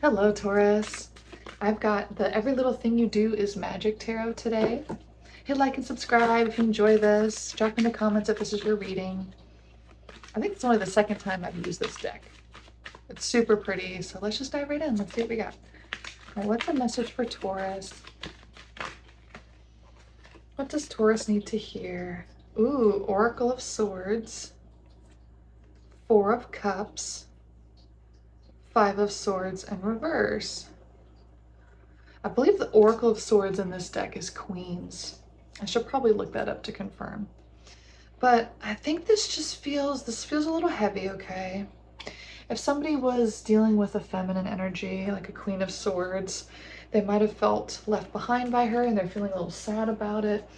Hello, Taurus. I've got the Every Little Thing You Do is Magic Tarot today. Hit like and subscribe if you enjoy this. Drop in the comments if this is your reading. I think it's only the second time I've used this deck. It's super pretty, so let's just dive right in. Let's see what we got. Now, what's the message for Taurus? What does Taurus need to hear? Ooh, Oracle of Swords, Four of Cups, Five of Swords in reverse. I believe the Oracle of Swords in this deck is Queens. I should probably look that up to confirm. But I think this feels a little heavy, okay? If somebody was dealing with a feminine energy, like a Queen of Swords, they might have felt left behind by her and they're feeling a little sad about it.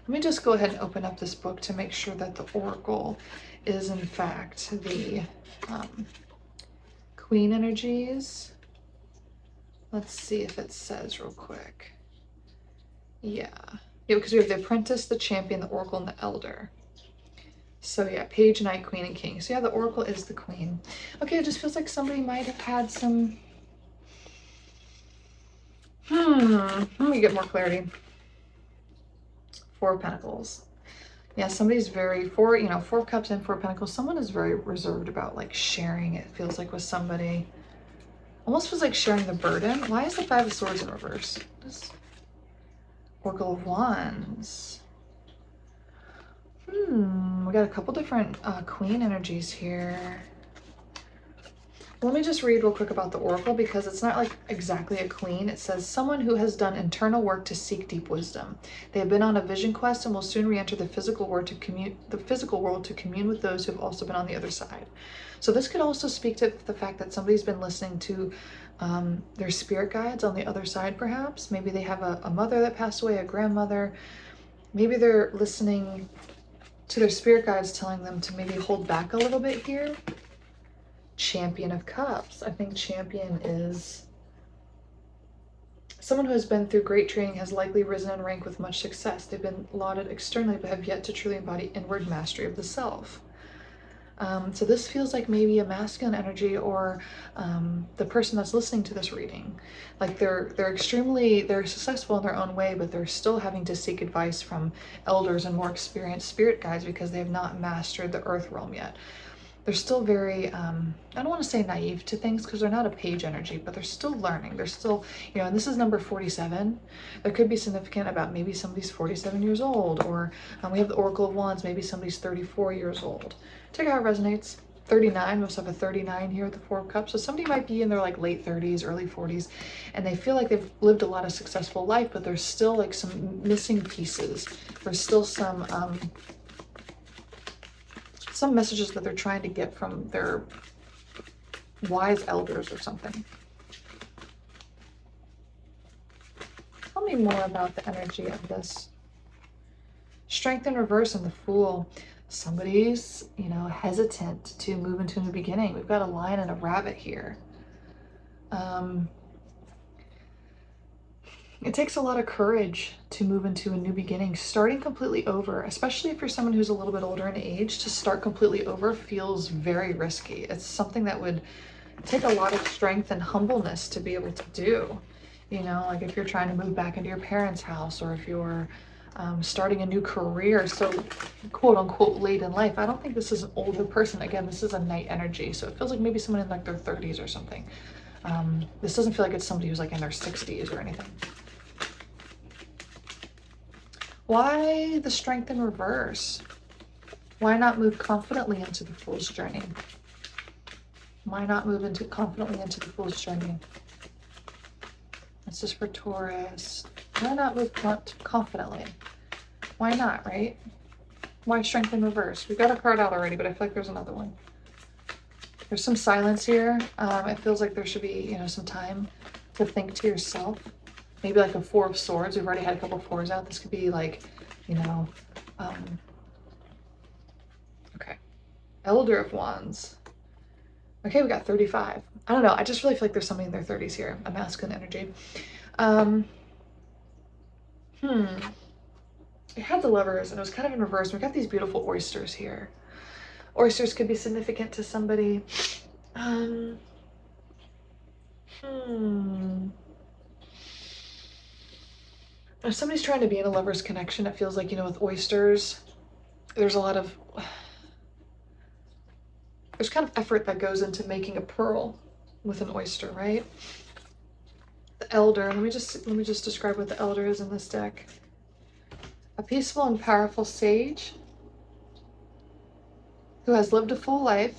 Let me just go ahead and open up this book to make sure that the Oracle is in fact the Queen energies. Let's see if it says real quick. Yeah, because we have the Apprentice, the Champion, the Oracle, and the Elder. So yeah, Page, Knight, Queen, and King. So yeah, the Oracle is the Queen. Okay, it just feels like somebody might have had some... Let me get more clarity. Four of Pentacles. Yeah, somebody's very, Four of Cups and Four of Pentacles. Someone is very reserved about like sharing, it feels like, with somebody. Almost feels like sharing the burden. Why is the Five of Swords in reverse? Oracle of Wands. We got a couple different Queen energies here. Let me just read real quick about the Oracle because it's not like exactly a queen. It says, someone who has done internal work to seek deep wisdom. They have been on a vision quest and will soon re-enter the physical world to commune with those who have also been on the other side. So this could also speak to the fact that somebody's been listening to their spirit guides on the other side, perhaps. Maybe they have a mother that passed away, a grandmother. Maybe they're listening to their spirit guides telling them to maybe hold back a little bit here. Champion of Cups. I think Champion is someone who has been through great training, has likely risen in rank with much success. They've been lauded externally but have yet to truly embody inward mastery of the self. So this feels like maybe a masculine energy, or the person that's listening to this reading. Like they're successful in their own way, but they're still having to seek advice from elders and more experienced spirit guides because they have not mastered the earth realm yet. They're still very, I don't want to say naive to things because they're not a page energy, but they're still learning. They're still, and this is number 47. There could be significant about maybe somebody's 47 years old, or we have the Oracle of Wands, maybe somebody's 34 years old. Check out how it resonates. 39, we also have a 39 here with the Four of Cups. So somebody might be in their like late 30s, early 40s, and they feel like they've lived a lot of successful life, but there's still like some missing pieces. There's still some messages that they're trying to get from their wise elders or something. Tell me more about the energy of this. Strength in reverse and the Fool. Somebody's, hesitant to move into a new beginning. We've got a lion and a rabbit here. It takes a lot of courage to move into a new beginning. Starting completely over, especially if you're someone who's a little bit older in age, to start completely over feels very risky. It's something that would take a lot of strength and humbleness to be able to do. Like if you're trying to move back into your parents' house, or if you're starting a new career, so quote unquote late in life. I don't think this is an older person. Again, this is a night energy, so it feels like maybe someone in like their 30s or something. This doesn't feel like it's somebody who's like in their 60s or anything. Why the Strength in reverse? Why not move confidently into the Fool's journey? Why not move confidently into the Fool's journey? This is for Taurus. Why not move confidently? Why not, right? Why Strength in reverse? We got a card out already, but I feel like there's another one. There's some silence here. It feels like there should be, some time to think to yourself. Maybe like a Four of Swords. We've already had a couple of fours out. This could be like, okay. Elder of Wands. Okay, we got 35. I don't know. I just really feel like there's somebody in their 30s here. A masculine energy. It had the Lovers and it was kind of in reverse. We got these beautiful oysters here. Oysters could be significant to somebody. If somebody's trying to be in a lover's connection, it feels like, you know, with oysters, there's a lot of, there's kind of effort that goes into making a pearl with an oyster, right? The Elder, let me just describe what the Elder is in this deck. A peaceful and powerful sage who has lived a full life,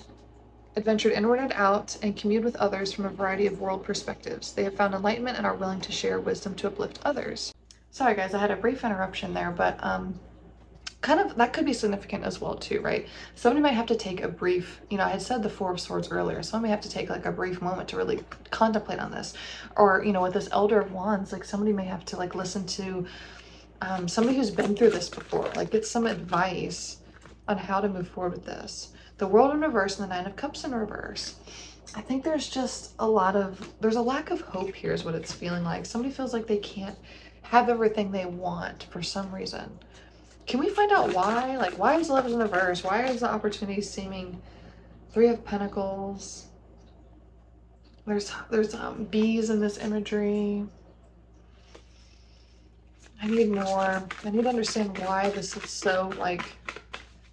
adventured inward and out, and communed with others from a variety of world perspectives. They have found enlightenment and are willing to share wisdom to uplift others. Sorry guys, I had a brief interruption there, but kind of that could be significant as well too, right? Somebody might have to take a brief, you know, I had said the Four of Swords earlier, somebody may have to take like a brief moment to really contemplate on this. Or, you know, with this Elder of Wands, like somebody may have to like listen to somebody who's been through this before, like get some advice on how to move forward with this. The World in reverse and the Nine of Cups in reverse. I think there's just there's a lack of hope here is what it's feeling like. Somebody feels like they can't have everything they want for some reason. Can we find out why? Like, why is love in reverse? Why is the opportunity seeming? Three of Pentacles. There's bees in this imagery. I need more. I need to understand why this is so like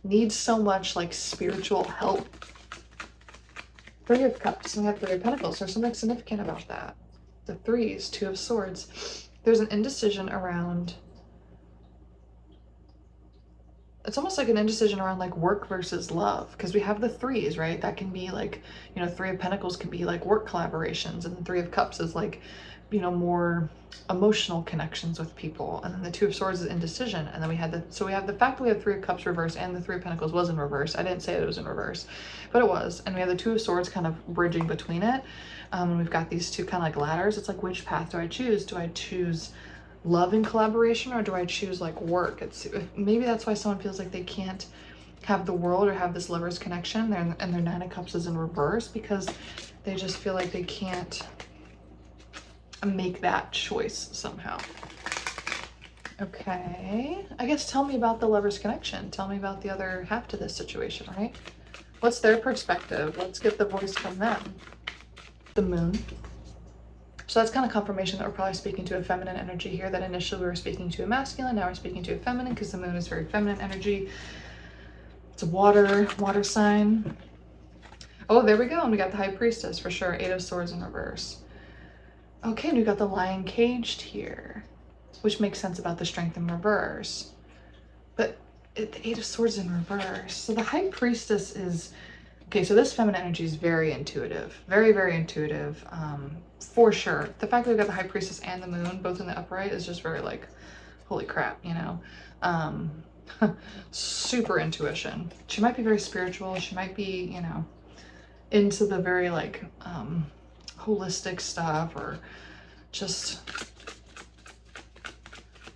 needs so much like spiritual help. Three of Cups. We have Three of Pentacles. There's something significant about that. The threes, Two of Swords. There's an indecision around. It's almost like an indecision around like work versus love, because we have the threes, right? That can be like, you know, Three of Pentacles can be like work collaborations, and the Three of Cups is like, you know, more emotional connections with people, and then the Two of Swords is indecision. And then we had we have the fact that we have Three of Cups reverse and the Three of Pentacles was in reverse. I didn't say it was in reverse, but it was. And we have the Two of Swords kind of bridging between it. And we've got these two kind of like ladders. It's like, which path do I choose? Do I choose love and collaboration, or do I choose like work? It's maybe that's why someone feels like they can't have the world or have this lover's connection, and their Nine of Cups is in reverse, because they just feel like they can't make that choice somehow. Okay, I guess tell me about the lover's connection. Tell me about the other half to this situation, right? What's their perspective? Let's get the voice from them. The Moon. So that's kind of confirmation that we're probably speaking to a feminine energy here, that initially we were speaking to a masculine, now we're speaking to a feminine, because the Moon is very feminine energy. It's a water sign. Oh, there we go. And we got the High Priestess for sure. Eight of Swords in reverse. Okay, and we got the Lion caged here, which makes sense about the Strength in reverse. But the Eight of Swords in reverse. So the High Priestess is, okay, so this feminine energy is very intuitive. Very, very intuitive. For sure. The fact that we've got the High Priestess and the Moon both in the upright is just very like, holy crap, you know? Super intuition. She might be very spiritual. She might be, you know, into the very like holistic stuff, or just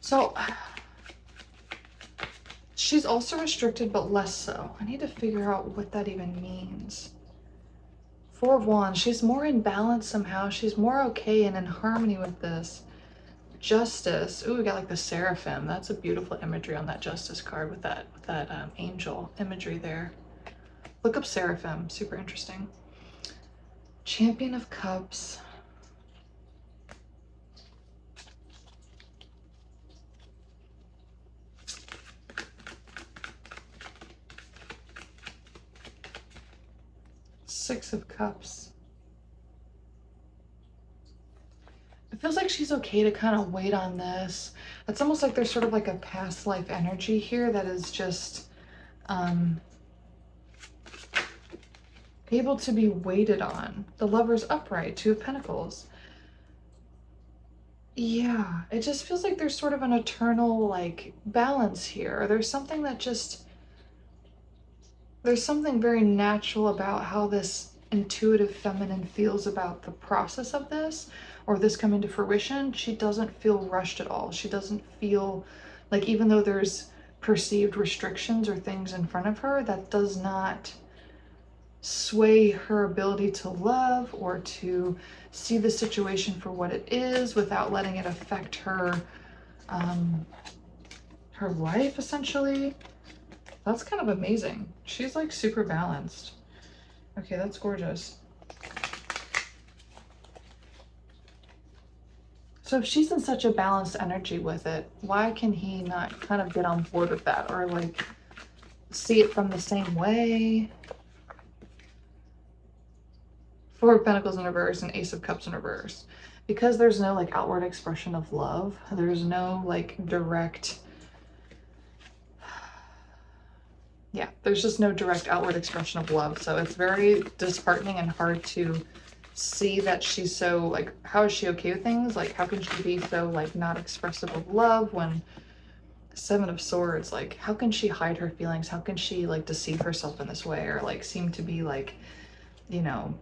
so she's also restricted, but less so. I need to figure out what that even means. Four of Wands, she's more in balance somehow. She's more okay and in harmony with this. Justice. Ooh, we got like the Seraphim. That's a beautiful imagery on that Justice card with that angel imagery there. Look up Seraphim. Super interesting. Champion of Cups. Six of Cups. It feels like she's okay to kind of wait on this. It's almost like there's sort of like a past life energy here that is just able to be waited on. The Lover's upright, Two of Pentacles. Yeah, it just feels like there's sort of an eternal like balance here. Or there's something that just, there's something very natural about how this intuitive feminine feels about the process of this, or this coming to fruition. She doesn't feel rushed at all. She doesn't feel like, even though there's perceived restrictions or things in front of her, that does not sway her ability to love or to see the situation for what it is without letting it affect her her life, essentially. That's kind of amazing. She's like super balanced. Okay, that's gorgeous. So if she's in such a balanced energy with it, why can he not kind of get on board with that, or like see it from the same way? Four of Pentacles in reverse and Ace of Cups in reverse. Because there's no like outward expression of love, there's no like direct, yeah, there's just no direct outward expression of love. So it's very disheartening and hard to see that she's so like, how is she okay with things? Like, how can she be so like not expressive of love when Seven of Swords, like, how can she hide her feelings? How can she like deceive herself in this way, or like seem to be like, you know,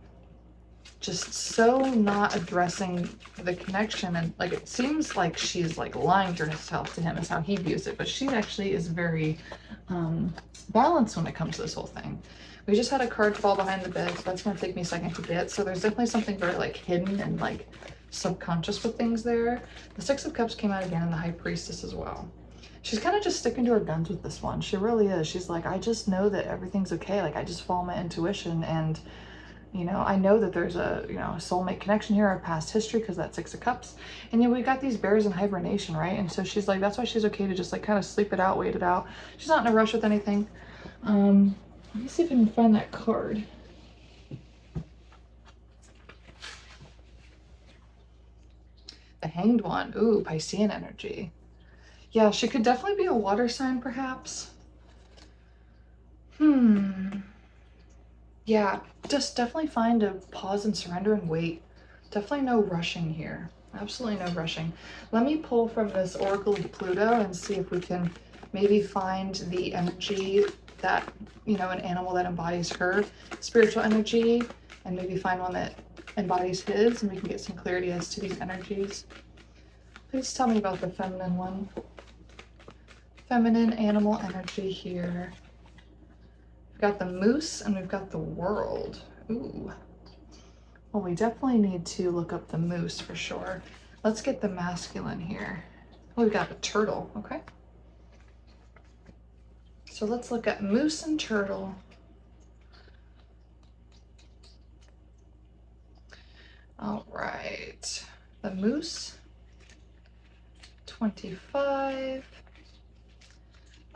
just so not addressing the connection? And like, it seems like she's like lying to herself, to him, is how he views it, but she actually is very balanced when it comes to this whole thing. We just had a card fall behind the bed, so that's going to take me a second to get. So there's definitely something very like hidden and like subconscious with things there. The Six of Cups came out again, and the High Priestess as well. She's kind of just sticking to her guns with this one. She really is. She's like, I just know that everything's okay. Like, I just follow my intuition, and you know, I know that there's a, you know, a soulmate connection here, a past history, because that's Six of Cups. And you know, we got these bears in hibernation, right? And so she's like, that's why she's okay to just like kind of sleep it out, wait it out. She's not in a rush with anything. Let me see if I can find that card. The Hanged One. Ooh, Piscean energy. Yeah, she could definitely be a water sign, perhaps. Yeah, just definitely find a pause and surrender and wait. Definitely no rushing here. Absolutely no rushing. Let me pull from this Oracle of Pluto and see if we can maybe find the energy that, you know, an animal that embodies her spiritual energy, and maybe find one that embodies his, and we can get some clarity as to these energies. Please tell me about the feminine one. Feminine animal energy here. We've got the Moose and we've got the World. Ooh. Well, we definitely need to look up the Moose for sure. Let's get the masculine here. Oh, we've got a Turtle, okay. So let's look at Moose and Turtle. All right, the Moose, 25.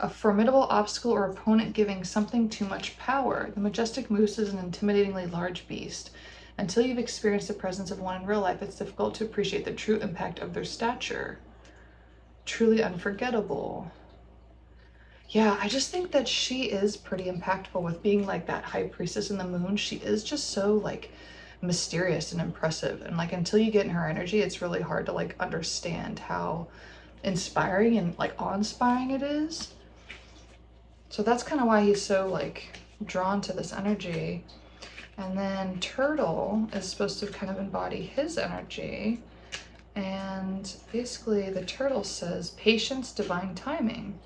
A formidable obstacle or opponent giving something too much power. The majestic moose is an intimidatingly large beast. Until you've experienced the presence of one in real life, it's difficult to appreciate the true impact of their stature. Truly unforgettable. Yeah, I just think that she is pretty impactful with being like that High Priestess in the moon. She is just so like mysterious and impressive. And like, until you get in her energy, it's really hard to like understand how inspiring and like awe-inspiring it is. So that's kind of why he's so like drawn to this energy. And then Turtle is supposed to kind of embody his energy. And basically the Turtle says patience, divine timing.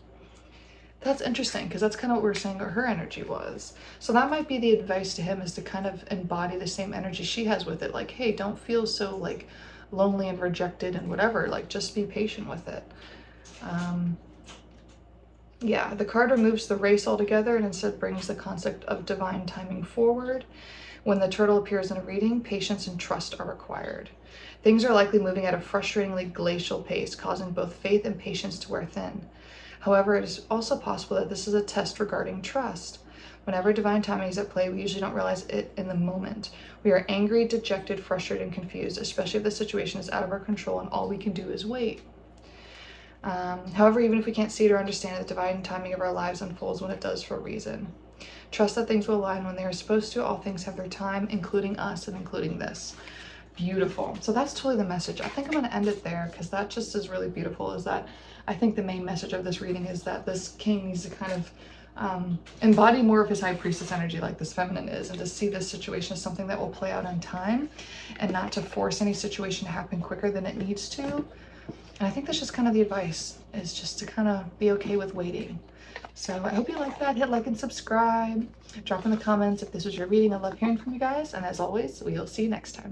That's interesting, because that's kind of what we were saying her energy was. So that might be the advice to him, is to kind of embody the same energy she has with it. Like, hey, don't feel so like lonely and rejected and whatever. Like, just be patient with it. Yeah, the card removes the race altogether and instead brings the concept of divine timing forward. When the Turtle appears in a reading, patience and trust are required. Things are likely moving at a frustratingly glacial pace, causing both faith and patience to wear thin. However, it is also possible that this is a test regarding trust. Whenever divine timing is at play, we usually don't realize it in the moment. We are angry, dejected, frustrated, and confused, especially if the situation is out of our control and all we can do is wait. However, even if we can't see it or understand it, the divine timing of our lives unfolds when it does for a reason. Trust that things will align when they are supposed to. All things have their time, including us and including this. Beautiful. So that's totally the message. I think I'm going to end it there, because that just is really beautiful. Is that I think the main message of this reading is that this king needs to kind of embody more of his High Priestess energy like this feminine is, and to see this situation as something that will play out in time, and not to force any situation to happen quicker than it needs to. And I think that's just kind of the advice, is just to kind of be okay with waiting. So I hope you like that. Hit like and subscribe. Drop in the comments if this was your reading. I love hearing from you guys. And as always, we'll see you next time.